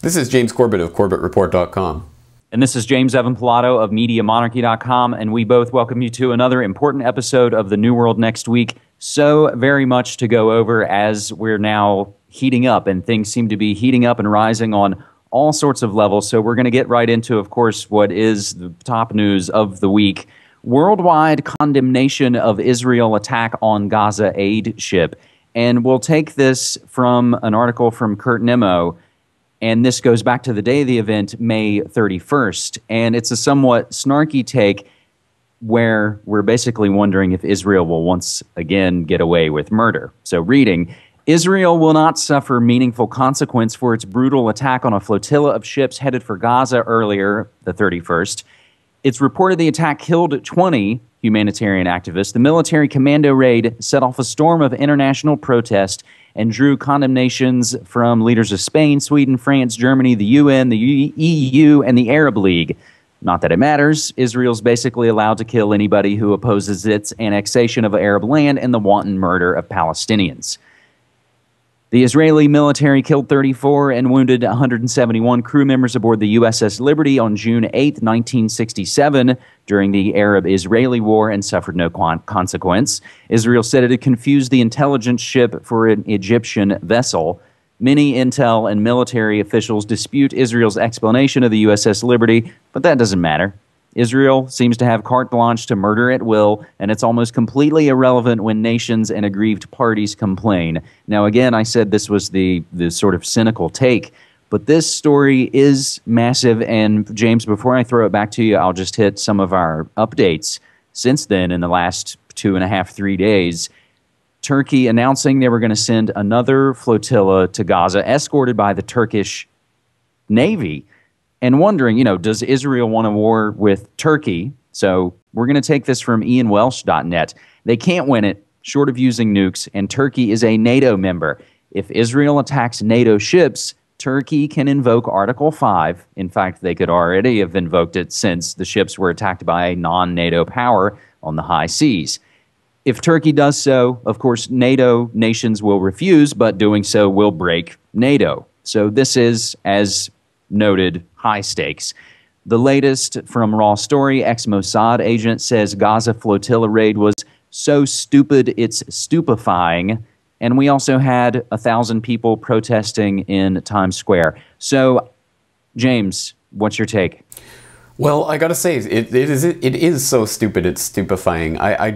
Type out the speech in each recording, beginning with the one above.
This is James Corbett of CorbettReport.com. And this is James Evan Pilato of MediaMonarchy.com, and we both welcome you to another important episode of The New World Next Week. So very much to go over as we're now heating up, and things seem to be heating up and rising on all sorts of levels. So we're going to get right into, of course, what is the top news of the week. Worldwide condemnation of Israel attack on Gaza aid ship. And we'll take this from an article from Kurt Nimmo, and this goes back to the day of the event, May 31st. And it's a somewhat snarky take where we're basically wondering if Israel will once again get away with murder. So reading, Israel will not suffer meaningful consequence for its brutal attack on a flotilla of ships headed for Gaza earlier, the 31st. It's reported the attack killed 20 humanitarian activists. The military commando raid set off a storm of international protest and drew condemnations from leaders of Spain, Sweden, France, Germany, the UN, the EU, and the Arab League. Not that it matters. Israel's basically allowed to kill anybody who opposes its annexation of Arab land and the wanton murder of Palestinians. The Israeli military killed 34 and wounded 171 crew members aboard the USS Liberty on June 8, 1967, during the Arab-Israeli War and suffered no consequence. Israel said it had confused the intelligence ship for an Egyptian vessel. Many intel and military officials dispute Israel's explanation of the USS Liberty, but that doesn't matter. Israel seems to have carte blanche to murder at will, and it's almost completely irrelevant when nations and aggrieved parties complain. Now, again, I said this was the sort of cynical take, but this story is massive. And James, before I throw it back to you, I'll just hit some of our updates since then in the last 2.5, 3 days. Turkey announcing they were going to send another flotilla to Gaza, escorted by the Turkish Navy. And wondering, does Israel want a war with Turkey? So we're going to take this from ianwelsh.net. They can't win it, short of using nukes, and Turkey is a NATO member. If Israel attacks NATO ships, Turkey can invoke Article 5. In fact, they could already have invoked it since the ships were attacked by a non-NATO power on the high seas. If Turkey does so, of course, NATO nations will refuse, but doing so will break NATO. So this is, as noted, high stakes. The latest from Raw Story, ex-Mossad agent says Gaza flotilla raid was so stupid it's stupefying. And we also had 1,000 people protesting in Times Square. So, James, what's your take? Well, I gotta say, it is so stupid it's stupefying. I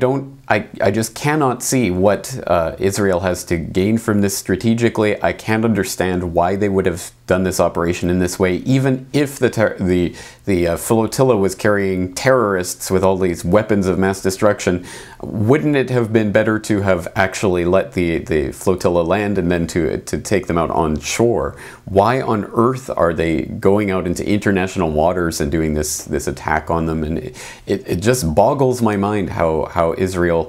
just cannot see what Israel has to gain from this strategically. I can't understand why they would have done this operation in this way, even if the flotilla was carrying terrorists with all these weapons of mass destruction. Wouldn't it have been better to have actually let the flotilla land and then to take them out on shore? Why on earth are they going out into international waters and doing this attack on them? And it just boggles my mind how Israel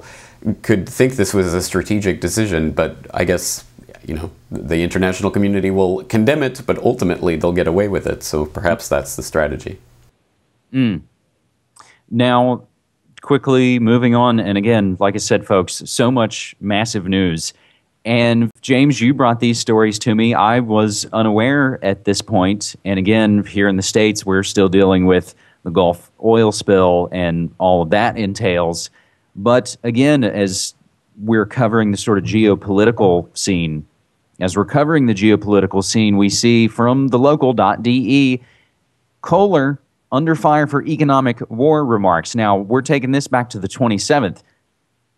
could think this was a strategic decision. But I guess, the international community will condemn it, but ultimately they'll get away with it. So perhaps that's the strategy. Now, quickly moving on, and again, like I said, folks, so much massive news. And James, you brought these stories to me. I was unaware at this point. And again, here in the States, we're still dealing with the Gulf oil spill and all of that entails. But again, as we're covering the sort of geopolitical scene, we see from the local.de, Kohler under fire for economic war remarks. Now, we're taking this back to the 27th.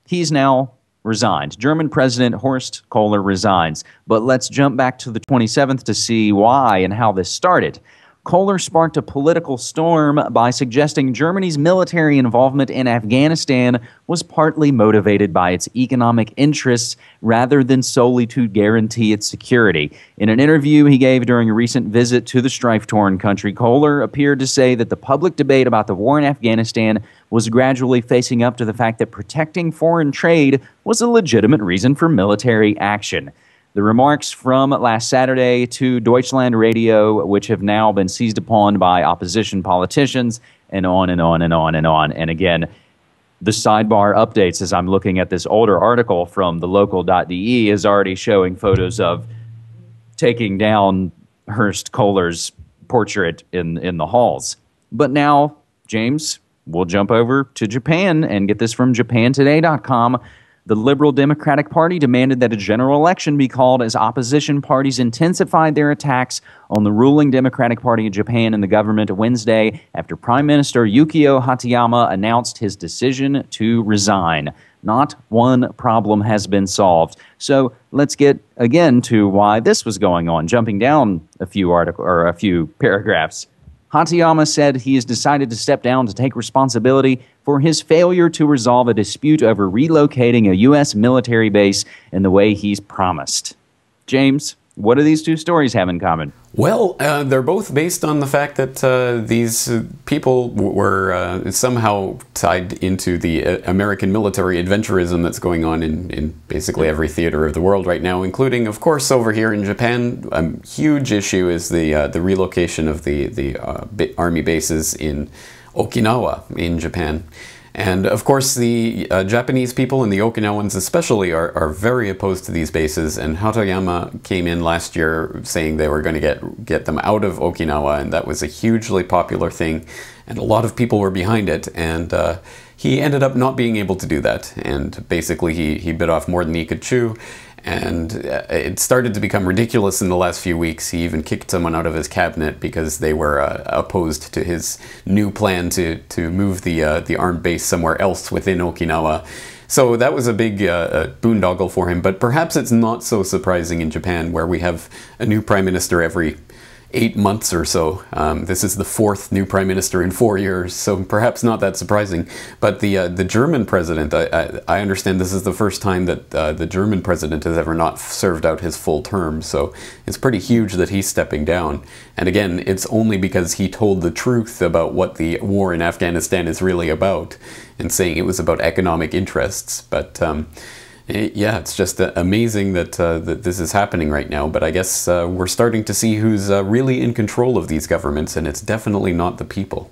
He's now resigned. German President Horst Kohler resigns. But let's jump back to the 27th to see why and how this started. Kohler sparked a political storm by suggesting Germany's military involvement in Afghanistan was partly motivated by its economic interests rather than solely to guarantee its security. In an interview he gave during a recent visit to the strife-torn country, Kohler appeared to say that the public debate about the war in Afghanistan was gradually facing up to the fact that protecting foreign trade was a legitimate reason for military action. The remarks from last Saturday to Deutschland Radio, which have now been seized upon by opposition politicians, and on and on and on and on. And again, the sidebar updates as I'm looking at this older article from the local.de is already showing photos of taking down Hearst Kohler's portrait in the halls. But now, James, we'll jump over to Japan and get this from JapanToday.com. The Liberal Democratic Party demanded that a general election be called as opposition parties intensified their attacks on the ruling Democratic Party of Japan and the government Wednesday after Prime Minister Yukio Hatayama announced his decision to resign. Not one problem has been solved. So let's get again to why this was going on. Jumping down a few paragraphs. Hatayama said he has decided to step down to take responsibility for his failure to resolve a dispute over relocating a U.S. military base in the way he's promised. James, what do these two stories have in common? Well, they're both based on the fact that these people were somehow tied into the American military adventurism that's going on in basically every theater of the world right now, including, of course, over here in Japan. A huge issue is the relocation of the army bases in Okinawa in Japan. And of course the Japanese people and the Okinawans especially are very opposed to these bases, and Hatayama came in last year saying they were going to get them out of Okinawa, and that was a hugely popular thing and a lot of people were behind it, and he ended up not being able to do that, and basically he bit off more than he could chew. And it started to become ridiculous in the last few weeks. He even kicked someone out of his cabinet because they were opposed to his new plan to move the armed base somewhere else within Okinawa. So that was a big boondoggle for him. But perhaps it's not so surprising in Japan, where we have a new prime minister every 8 months or so. This is the fourth new prime minister in 4 years, so perhaps not that surprising. But the German president, I understand this is the first time that the German president has ever not served out his full term, so it's pretty huge that he's stepping down. And again, it's only because he told the truth about what the war in Afghanistan is really about, and saying it was about economic interests. But yeah, it's just amazing that that this is happening right now, but I guess we're starting to see who's really in control of these governments, and it's definitely not the people.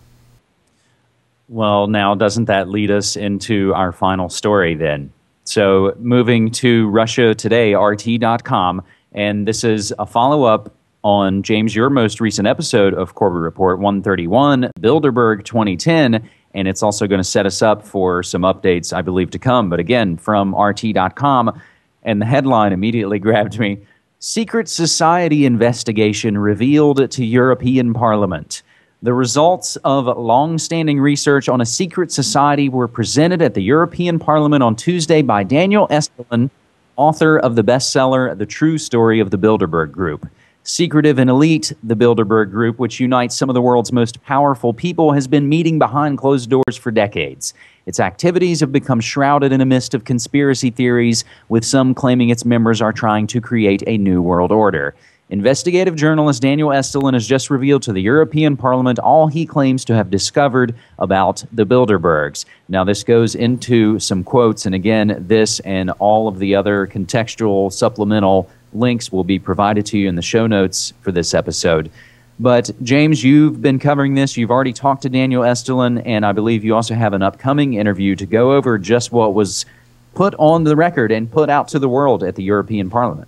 Well, now, doesn't that lead us into our final story then? So moving to Russia Today, RT.com, and this is a follow-up on, James, your most recent episode of Corbett Report 131, Bilderberg 2010, and it's also going to set us up for some updates, I believe, to come. But again, from RT.com, and the headline immediately grabbed me. Secret Society investigation revealed to European Parliament. The results of long-standing research on a secret society were presented at the European Parliament on Tuesday by Daniel Estulin, author of the bestseller The True Story of the Bilderberg Group. Secretive and elite, the Bilderberg Group, which unites some of the world's most powerful people, has been meeting behind closed doors for decades. Its activities have become shrouded in a mist of conspiracy theories, with some claiming its members are trying to create a new world order. Investigative journalist Daniel Estulin has just revealed to the European Parliament all he claims to have discovered about the Bilderbergs. Now, this goes into some quotes, and again, this and all of the other contextual supplemental links will be provided to you in the show notes for this episode. But James, you've been covering this. You've already talked to Daniel Estulin, and I believe you also have an upcoming interview to go over just what was put on the record and put out to the world at the European Parliament.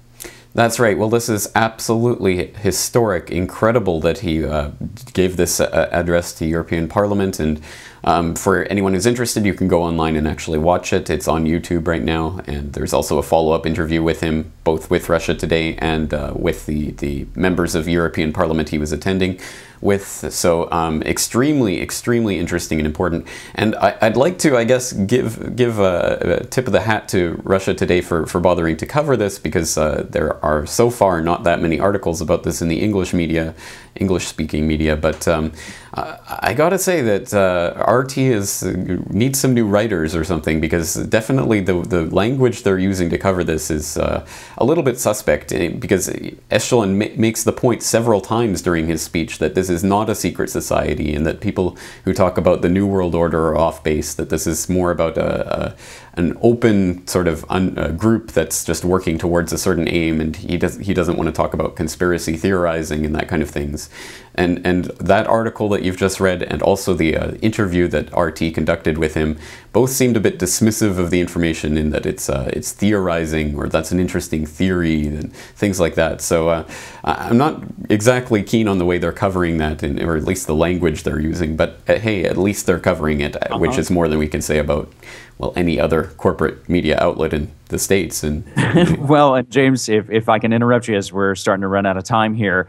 That's right. Well, this is absolutely historic, incredible that he gave this address to European Parliament. And for anyone who's interested, you can go online and actually watch it. It's on YouTube right now. And there's also a follow-up interview with him, both with Russia Today and with the members of European Parliament he was attending with. So extremely, extremely interesting and important. And I'd like to, I guess, give a tip of the hat to Russia Today for bothering to cover this, because there are so far not that many articles about this in the English media, English-speaking media. But I gotta say that RT needs some new writers or something, because definitely the language they're using to cover this is a little bit suspect, because Estulin makes the point several times during his speech that this is not a secret society, and that people who talk about the New World Order are off base, that this is more about an open sort of group that's just working towards a certain aim, and he doesn't want to talk about conspiracy theorizing and that kind of thing. things. And that article that you've just read, and also the interview that RT conducted with him, both seemed a bit dismissive of the information, in that it's theorizing, or that's an interesting theory, and things like that. So I'm not exactly keen on the way they're covering that, or at least the language they're using. But hey, at least they're covering it, which is more than we can say about, well, any other corporate media outlet in the States. And well, and James, if I can interrupt you, as we're starting to run out of time here.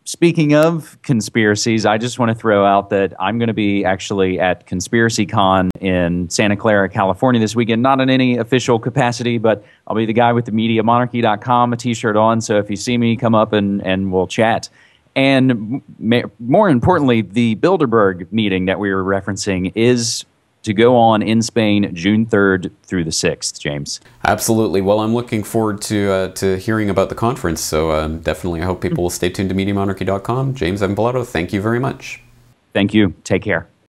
Speaking of conspiracies, I just want to throw out that I'm going to be actually at Conspiracy Con in Santa Clara, California this weekend. Not in any official capacity, but I'll be the guy with the MediaMonarchy.com, a t-shirt on. So if you see me, come up and we'll chat. And more importantly, the Bilderberg meeting that we were referencing is to go on in Spain June 3rd through the 6th, James. Absolutely. Well, I'm looking forward to hearing about the conference, so definitely I hope people will stay tuned to MediaMonarchy.com. James Evan Pilato, thank you very much. Thank you. Take care.